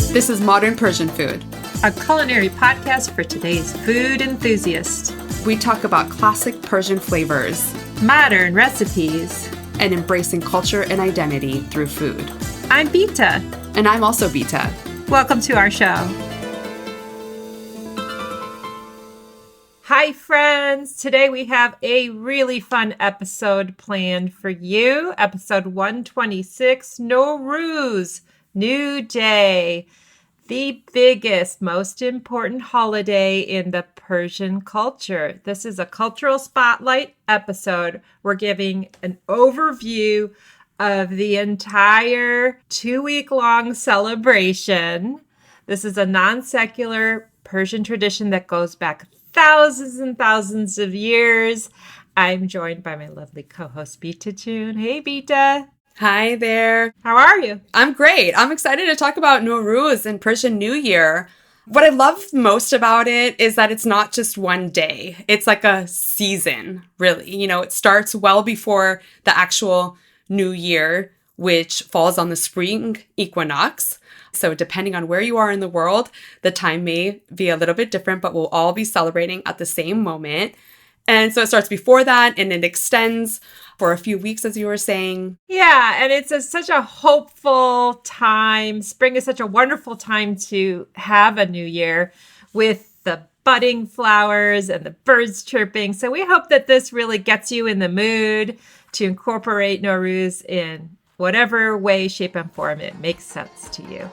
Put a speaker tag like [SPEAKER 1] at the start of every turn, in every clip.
[SPEAKER 1] This is Modern Persian Food,
[SPEAKER 2] a culinary podcast for today's food enthusiast.
[SPEAKER 1] We talk about classic Persian flavors,
[SPEAKER 2] modern recipes,
[SPEAKER 1] and embracing culture and identity through food.
[SPEAKER 2] I'm Bita.
[SPEAKER 1] And I'm also Bita.
[SPEAKER 2] Welcome to our show. Hi, friends. Today we have a really fun episode planned for you. Episode 126, Norooz, New Day. The biggest, most important holiday in the Persian culture. This is a cultural spotlight episode. We're giving an overview of the entire 2-week-long celebration. This is a non-secular Persian tradition that goes back thousands and thousands of years. I'm joined by my lovely co-host, Beata June. Hey, Beata.
[SPEAKER 1] Hi there.
[SPEAKER 2] How are you?
[SPEAKER 1] I'm great. I'm excited to talk about Norooz and Persian New Year. What I love most about it is that it's not just one day. It's like a season, really. You know, it starts well before the actual New Year, which falls on the spring equinox. So depending on where you are in the world, the time may be a little bit different, but we'll all be celebrating at the same moment. And so it starts before that and it extends for a few weeks, as you were saying.
[SPEAKER 2] Yeah, and it's such a hopeful time. Spring is such a wonderful time to have a new year with the budding flowers and the birds chirping. So we hope that this really gets you in the mood to incorporate Norooz in whatever way, shape, and form it makes sense to you.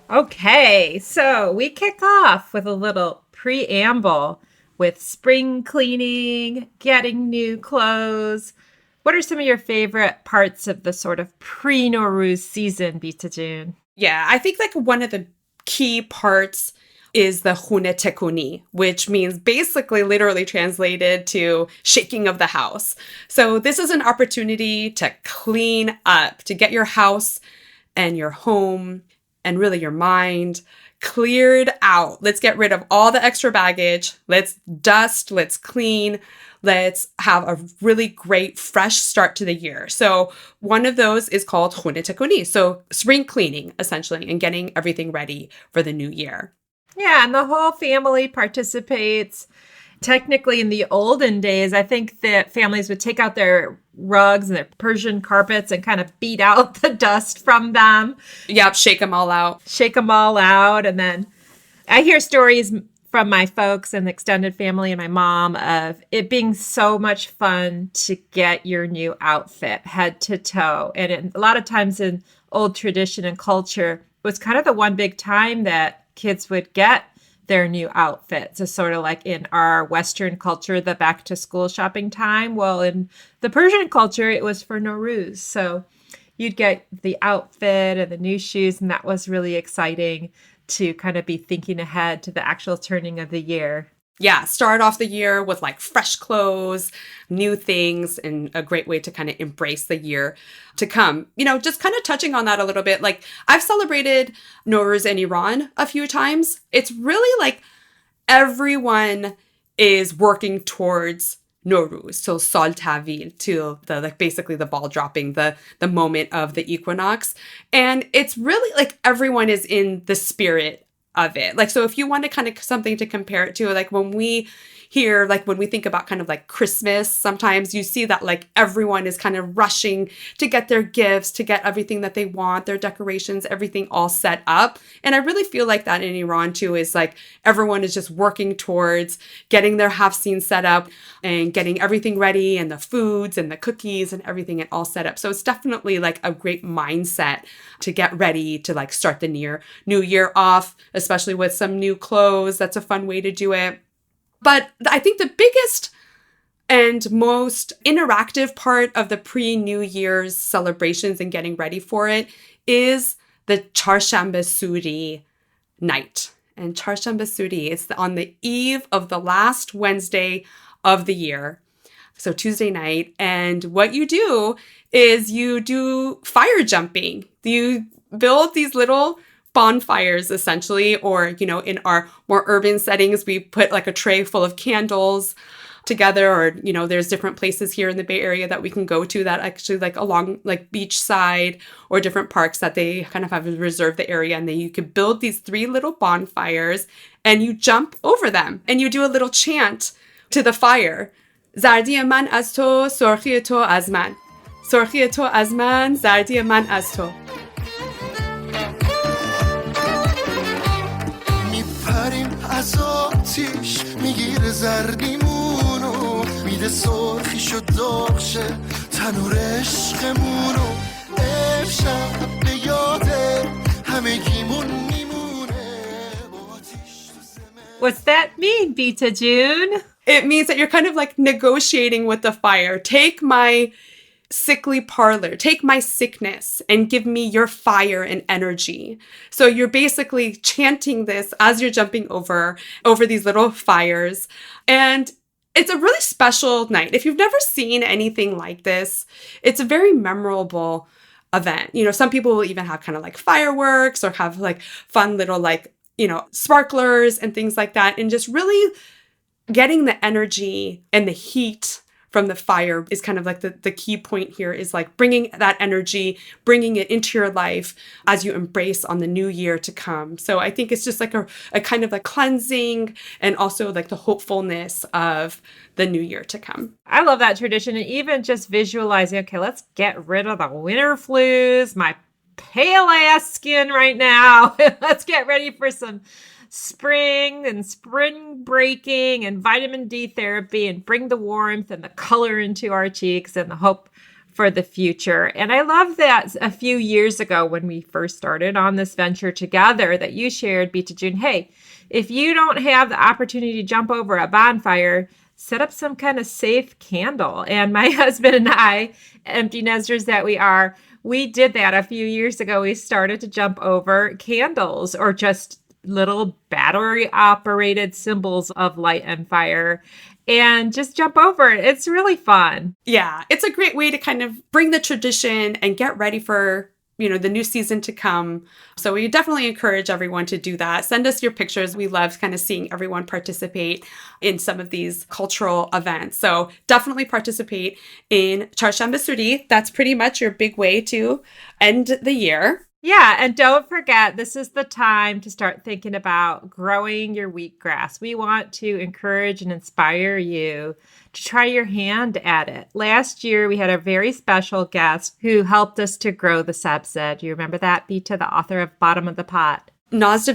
[SPEAKER 2] Okay, so we kick off with a little preamble with spring cleaning, getting new clothes. What are some of your favorite parts of the sort of pre-Norooz season, Beata June?
[SPEAKER 1] Yeah, I think like one of the key parts is the Khoneh Takooni, which means basically literally translated to shaking of the house. So this is an opportunity to clean up, to get your house and your home and really your mind cleared out. Let's get rid of all the extra baggage. Let's dust, let's clean. Let's have a really great fresh start to the year. So one of those is called Khoneh Takooni. So spring cleaning, essentially, and getting everything ready for the new year.
[SPEAKER 2] Yeah, and the whole family participates. Technically, in the olden days, I think that families would take out their rugs and their Persian carpets and kind of beat out the dust from them.
[SPEAKER 1] Yep, shake them all out.
[SPEAKER 2] Shake them all out. And then I hear stories from my folks and extended family and my mom of it being so much fun to get your new outfit head to toe. And a lot of times in old tradition and culture, it was kind of the one big time that kids would get their new outfits. It's sort of like in our Western culture, the back to school shopping time. Well, in the Persian culture, it was for Norooz. So you'd get the outfit and the new shoes, and that was really exciting to kind of be thinking ahead to the actual turning of the year.
[SPEAKER 1] Yeah, start off the year with like fresh clothes, new things, and a great way to kind of embrace the year to come. You know, just kind of touching on that a little bit, like I've celebrated Nowruz in Iran a few times. It's really like everyone is working towards Norooz, so Sol Tavil, to the like basically the ball dropping, the moment of the equinox. And it's really like everyone is in the spirit of it. Like, so if you want to kind of something to compare it to, like when we hear, like when we think about kind of like Christmas, sometimes you see that like everyone is kind of rushing to get their gifts, to get everything that they want, their decorations, everything all set up. And I really feel like that in Iran too, is like everyone is just working towards getting their Haft-seen set up and getting everything ready and the foods and the cookies and everything and all set up. So it's definitely like a great mindset to get ready to like start the new year off, especially with some new clothes. That's a fun way to do it. But I think the biggest and most interactive part of the pre-New Year's celebrations and getting ready for it is the Chahar Shambeh Soori night. And Chahar Shambeh Soori is on the eve of the last Wednesday of the year. So Tuesday night. And what you do is you do fire jumping. You build these little bonfires essentially, or, in our more urban settings, we put like a tray full of candles together, or, there's different places here in the Bay Area that we can go to that actually like along like beachside or different parks that they kind of have reserved the area, and then you could build these 3 little bonfires and you jump over them and you do a little chant to the fire. Zardi man az to, sorkhi to az man. Sorkhi to az man, zardi man az to.
[SPEAKER 3] از آتیش میگیره زردیمونو میده سرخی شد داغشه تنور عشقمونو امشب به یاده همگیمون میمونه.
[SPEAKER 2] What's that mean, Bita June?
[SPEAKER 1] It means that you're kind of like negotiating with the fire. Take my sickly parlor, take my sickness and give me your fire and energy. So you're basically chanting this as you're jumping over these little fires. And it's a really special night. If you've never seen anything like this, it's a very memorable event. Some people will even have kind of like fireworks or have like fun little like, sparklers and things like that. And just really getting the energy and the heat from the fire is kind of like the key point here, is like bringing that energy, bringing it into your life as you embrace on the new year to come. So I think it's just like a kind of like cleansing and also like the hopefulness of the new year to come.
[SPEAKER 2] I love that tradition. And even just visualizing, okay, let's get rid of the winter flus, my pale ass skin right now. Let's get ready for some spring and spring breaking and vitamin D therapy, and bring the warmth and the color into our cheeks and the hope for the future. And I love that a few years ago when we first started on this venture together, that you shared, Bita June, hey, if you don't have the opportunity to jump over a bonfire, set up some kind of safe candle. And my husband and I, empty nesters that we are, we did that a few years ago. We started to jump over candles or just little battery operated symbols of light and fire, and just jump over it. It's really fun.
[SPEAKER 1] Yeah, it's a great way to kind of bring the tradition and get ready for, the new season to come. So we definitely encourage everyone to do that. Send us your pictures. We love kind of seeing everyone participate in some of these cultural events. So definitely participate in Chahar Shambeh Soori. That's pretty much your big way to end the year.
[SPEAKER 2] Yeah, and don't forget, this is the time to start thinking about growing your wheatgrass. We want to encourage and inspire you to try your hand at it. Last year, we had a very special guest who helped us to grow the Sabzeh. Do you remember that, Bita, the author of Bottom of the Pot?
[SPEAKER 1] Naz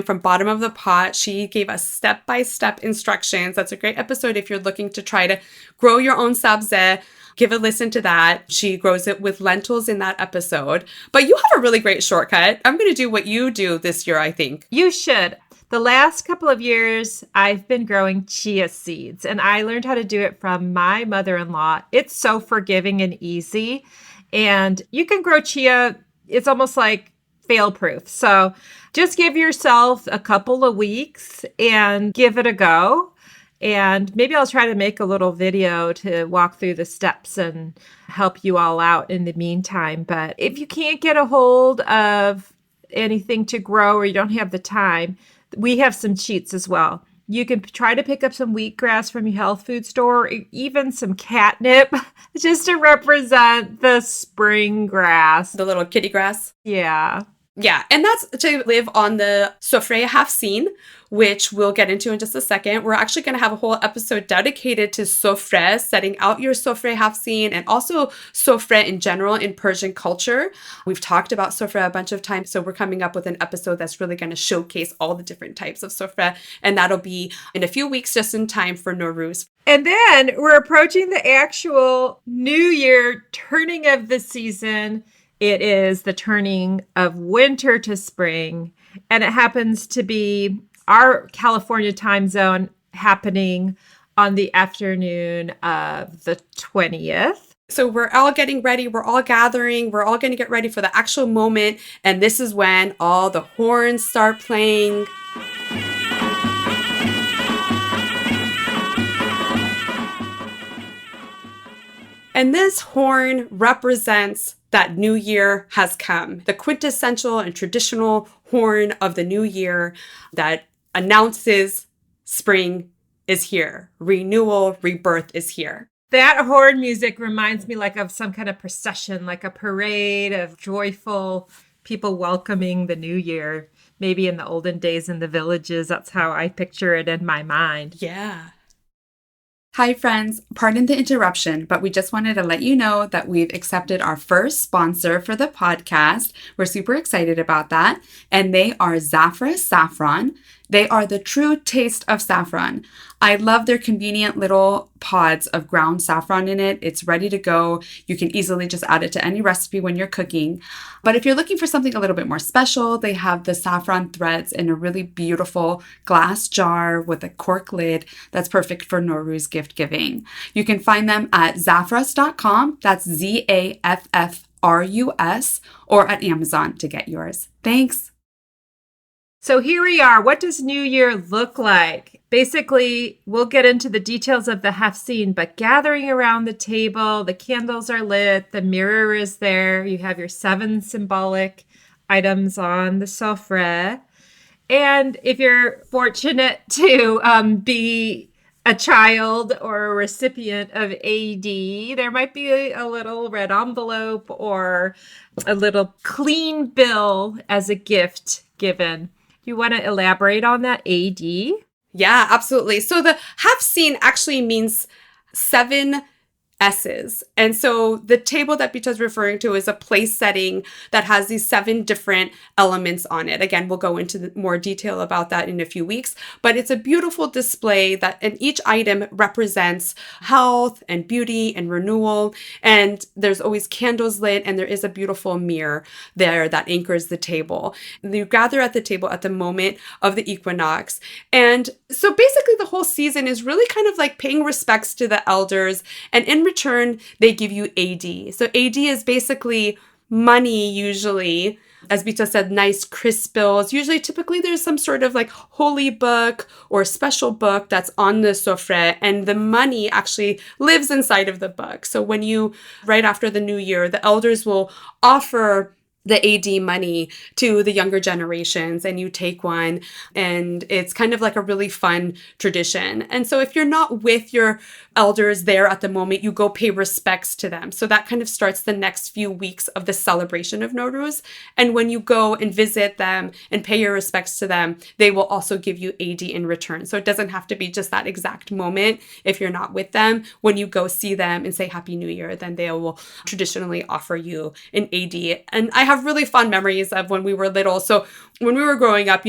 [SPEAKER 1] from Bottom of the Pot. She gave us step-by-step instructions. That's a great episode if you're looking to try to grow your own Sabzeh. Give a listen to that. She grows it with lentils in that episode. But you have a really great shortcut. I'm going to do what you do this year, I think.
[SPEAKER 2] You should. The last couple of years, I've been growing chia seeds, and I learned how to do it from my mother-in-law. It's so forgiving and easy. And you can grow chia. It's almost like fail-proof. So just give yourself a couple of weeks and give it a go. And maybe I'll try to make a little video to walk through the steps and help you all out in the meantime. But if you can't get a hold of anything to grow or you don't have the time, we have some cheats as well. You can try to pick up some wheatgrass from your health food store, or even some catnip, just to represent the spring grass.
[SPEAKER 1] The little kitty grass.
[SPEAKER 2] Yeah.
[SPEAKER 1] Yeah, and that's to live on the sofre Haft-seen, which we'll get into in just a second. We're actually going to have a whole episode dedicated to sofre, setting out your sofre Haft-seen, and also sofre in general in Persian culture. We've talked about sofre a bunch of times, so we're coming up with an episode that's really going to showcase all the different types of sofre, and that'll be in a few weeks, just in time for Norooz.
[SPEAKER 2] And then we're approaching the actual New Year, turning of the season. It is the turning of winter to spring, and it happens to be our California time zone happening on the afternoon of the 20th.
[SPEAKER 1] So we're all getting ready. We're all gathering. We're all going to get ready for the actual moment. And this is when all the horns start playing. And this horn represents that new year has come. The quintessential and traditional horn of the new year that announces spring is here. Renewal, rebirth is here.
[SPEAKER 2] That horn music reminds me like of some kind of procession, like a parade of joyful people welcoming the new year. Maybe in the olden days in the villages, that's how I picture it in my mind.
[SPEAKER 1] Yeah. Hi, friends. Pardon the interruption, but we just wanted to let you know that we've accepted our first sponsor for the podcast. We're super excited about that. And they are Zafra Saffron. They are the true taste of saffron. I love their convenient little pods of ground saffron in it. It's ready to go. You can easily just add it to any recipe when you're cooking. But if you're looking for something a little bit more special, they have the saffron threads in a really beautiful glass jar with a cork lid that's perfect for Norooz gift giving. You can find them at zaffrus.com. That's Zaffrus, or at Amazon to get yours. Thanks.
[SPEAKER 2] So here we are. What does New Year look like? Basically, we'll get into the details of the Haft-seen, but gathering around the table, the candles are lit, the mirror is there. You have your 7 symbolic items on the sofra. And if you're fortunate to be a child or a recipient of AD, there might be a little red envelope or a little clean bill as a gift given. You want to elaborate on that, AD?
[SPEAKER 1] Yeah, absolutely. So the Haft-seen actually means 7 S's. And so the table that Bita is referring to is a place setting that has these 7 different elements on it. Again, we'll go into more detail about that in a few weeks, but it's a beautiful display that, and each item represents health and beauty and renewal. And there's always candles lit, and there is a beautiful mirror there that anchors the table. You gather at the table at the moment of the equinox. And so basically the whole season is really kind of like paying respects to the elders, and in return, they give you AD. So AD is basically money, usually. As Bita said, nice crisp bills. Usually, typically, there's some sort of like holy book or special book that's on the sofra, and the money actually lives inside of the book. So when you, right after the new year, the elders will offer the AD money to the younger generations, and you take one, and it's kind of like a really fun tradition. And so if you're not with your elders there at the moment, you go pay respects to them. So that kind of starts the next few weeks of the celebration of Norooz. And when you go and visit them and pay your respects to them, they will also give you AD in return. So it doesn't have to be just that exact moment if you're not with them. When you go see them and say Happy New Year, then they will traditionally offer you an AD. And I have really fond memories of when we were little. So when we were growing up,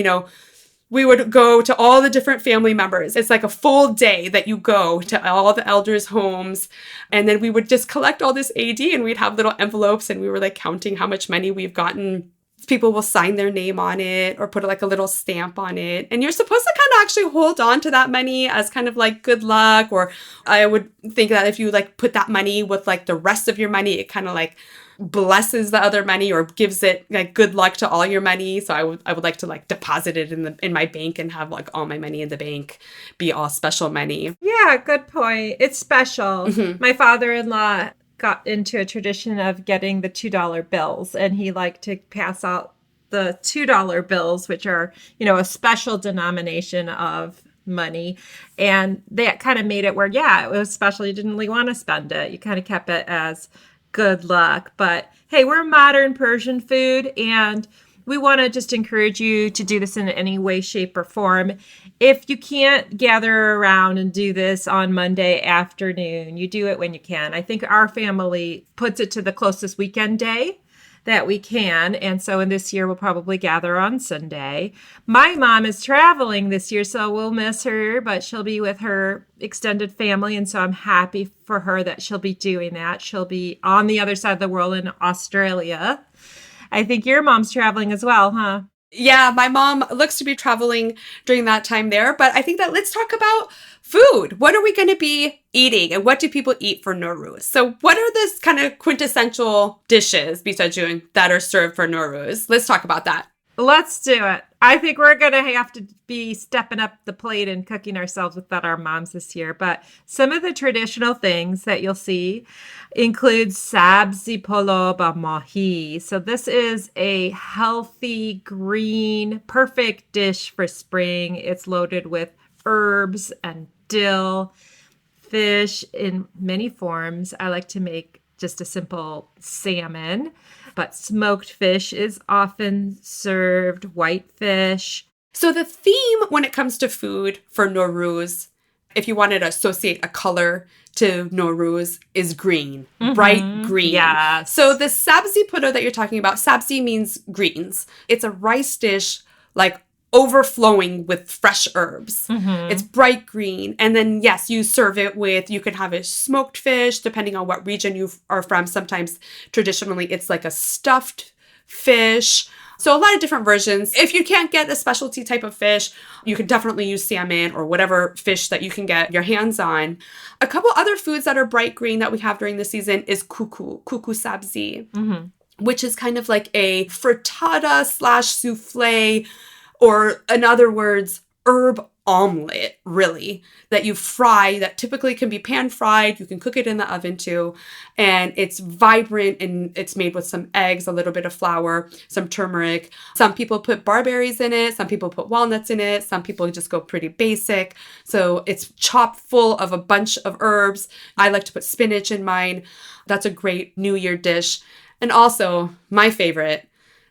[SPEAKER 1] we would go to all the different family members. It's like a full day that you go to all the elders' homes. And then we would just collect all this AD, and we'd have little envelopes, and we were like counting how much money we've gotten. People will sign their name on it or put like a little stamp on it. And you're supposed to kind of actually hold on to that money as kind of like good luck. Or I would think that if you like put that money with like the rest of your money, it kind of like blesses the other money or gives it like good luck to all your money. So I would like to like deposit it in my bank and have like all my money in the bank be all special money.
[SPEAKER 2] Yeah, good point. It's special.
[SPEAKER 1] Mm-hmm.
[SPEAKER 2] My father-in-law got into a tradition of getting the $2 bills, and he liked to pass out the $2 bills, which are, a special denomination of money. And that kind of made it where, it was special. You didn't really want to spend it. You kind of kept it as good luck. But hey, we're modern Persian food, and we want to just encourage you to do this in any way, shape, or form. If you can't gather around and do this on Monday afternoon, you do it when you can. I think our family puts it to the closest weekend day that we can. And so in this year, we'll probably gather on Sunday. My mom is traveling this year, so we'll miss her, but she'll be with her extended family. And so I'm happy for her that she'll be doing that. She'll be on the other side of the world in Australia. I think your mom's traveling as well, huh?
[SPEAKER 1] Yeah, my mom looks to be traveling during that time there. But I think that let's talk about food. What are we going to be eating, and what do people eat for Norooz? So what are the kind of quintessential dishes, Bita June, that are served for Norooz? Let's talk about that.
[SPEAKER 2] Let's do it. I think we're going to have to be stepping up the plate and cooking ourselves without our moms this year. But some of the traditional things that you'll see include Sabzeh polo ba mahi. So this is a healthy, green, perfect dish for spring. It's loaded with herbs and dill, fish in many forms. I like to make just a simple salmon, but smoked fish is often served, white fish.
[SPEAKER 1] So the theme when it comes to food for Norooz, if you wanted to associate a color to Norooz, is green, bright green.
[SPEAKER 2] Yes.
[SPEAKER 1] So the Sabzeh puro that you're talking about, Sabzeh means greens. It's a rice dish like overflowing with fresh herbs. It's bright green. And then, yes, you serve it with, you can have a smoked fish, depending on what region you are from. Sometimes traditionally it's like a stuffed fish. So a lot of different versions. If you can't get a specialty type of fish, you can definitely use salmon or whatever fish that you can get your hands on. A couple other foods that are bright green that we have during the season is kuku sabzi, which is kind of like a frittata / souffle, or in other words, herb omelet, really, that you fry, that typically can be pan fried. You can cook it in the oven too. And it's vibrant and it's made with some eggs, a little bit of flour, some turmeric. Some people put barberries in it. Some people put walnuts in it. Some people just go pretty basic. So it's chopped full of a bunch of herbs. I like to put spinach in mine. That's a great New Year dish. And also my favorite,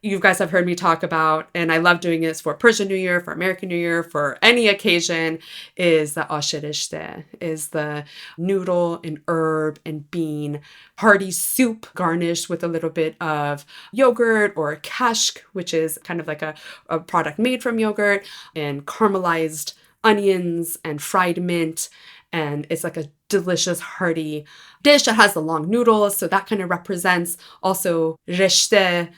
[SPEAKER 1] you guys have heard me talk about, and I love doing this for Persian New Year, for American New Year, for any occasion, is the ash rishte, is the noodle and herb and bean hearty soup garnished with a little bit of yogurt or kashk, which is kind of like a product made from yogurt, and caramelized onions and fried mint. And it's like a delicious, hearty dish that has the long noodles. So that kind of represents also rishte,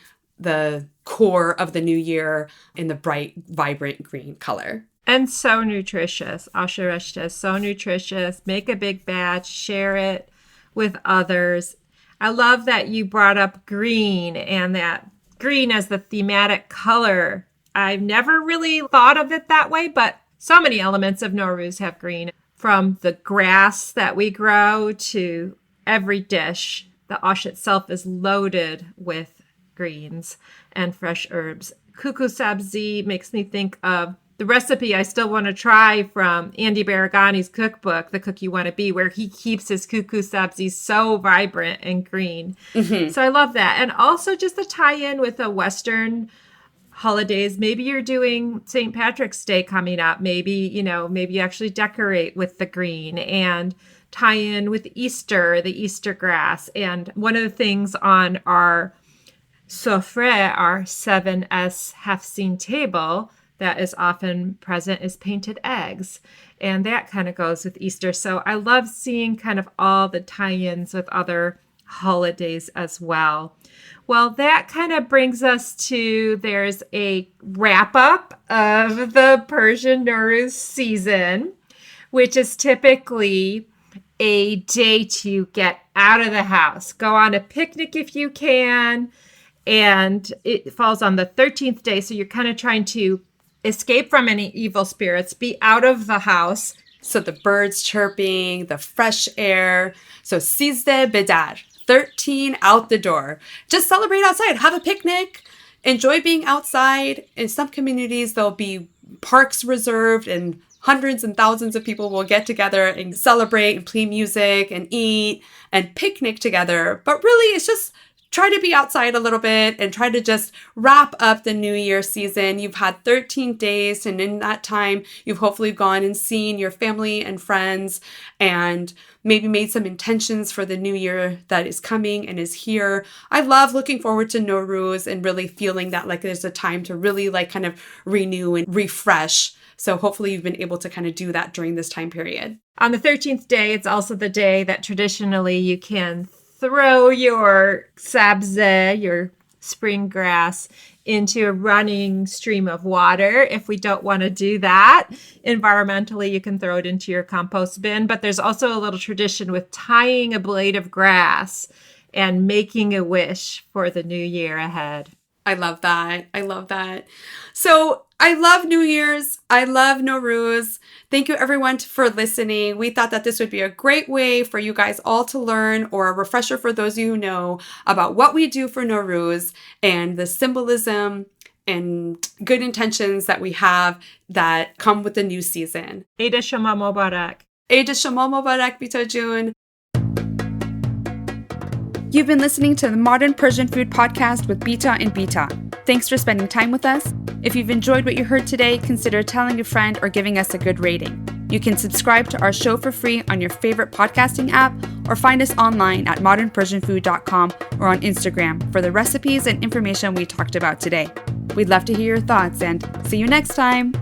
[SPEAKER 1] the core of the new year, in the bright, vibrant green color.
[SPEAKER 2] And so nutritious. Asha rishte is so nutritious. Make a big batch, share it with others. I love that you brought up green and that green as the thematic color. I've never really thought of it that way, but so many elements of Norooz have green. From the grass that we grow to every dish, the ash itself is loaded with greens and fresh herbs. Kuku sabzi makes me think of the recipe I still want to try from Andy Baragani's cookbook, The Cook You Want to Be, where he keeps his kuku sabzi so vibrant and green. So I love that. And also just the tie-in with the Western holidays. Maybe you're doing St. Patrick's Day coming up. Maybe you actually decorate with the green and tie in with Easter, the Easter grass. And one of the things on our sofre, our 7S Haft-seen table that is often present, is painted eggs. And that kind of goes with Easter. So I love seeing kind of all the tie-ins with other holidays as well. Well, that kind of brings us to, there's a wrap up of the Persian Nowruz season, which is typically a day to get out of the house, go on a picnic if you can. And it falls on the 13th day. So you're kind of trying to escape from any evil spirits, be out of the house.
[SPEAKER 1] So the birds chirping, the fresh air. So Sizde Bedar, 13 out the door. Just celebrate outside, have a picnic, enjoy being outside. In some communities, there'll be parks reserved and hundreds and thousands of people will get together and celebrate and play music and eat and picnic together. But really, it's just try to be outside a little bit and try to just wrap up the New Year season. You've had 13 days, and in that time, you've hopefully gone and seen your family and friends and maybe made some intentions for the new year that is coming and is here. I love looking forward to Norooz and really feeling that like there's a time to really like kind of renew and refresh. So hopefully you've been able to kind of do that during this time period.
[SPEAKER 2] On the 13th day, it's also the day that traditionally you can throw your sabzeh, your spring grass, into a running stream of water. If we don't want to do that, environmentally, you can throw it into your compost bin. But there's also a little tradition with tying a blade of grass and making a wish for the new year ahead.
[SPEAKER 1] I love that. I love that. So I love New Year's. I love Nowruz. Thank you everyone for listening. We thought that this would be a great way for you guys all to learn, or a refresher for those of you who know, about what we do for Nowruz and the symbolism and good intentions that we have that come with the new season.
[SPEAKER 2] Eid Shema Mubarak.
[SPEAKER 1] Eid Shema Mubarak, Bita June. You've been listening to the Modern Persian Food Podcast with Beata and Bita. Thanks for spending time with us. If you've enjoyed what you heard today, consider telling a friend or giving us a good rating. You can subscribe to our show for free on your favorite podcasting app, or find us online at modernpersianfood.com or on Instagram for the recipes and information we talked about today. We'd love to hear your thoughts, and see you next time.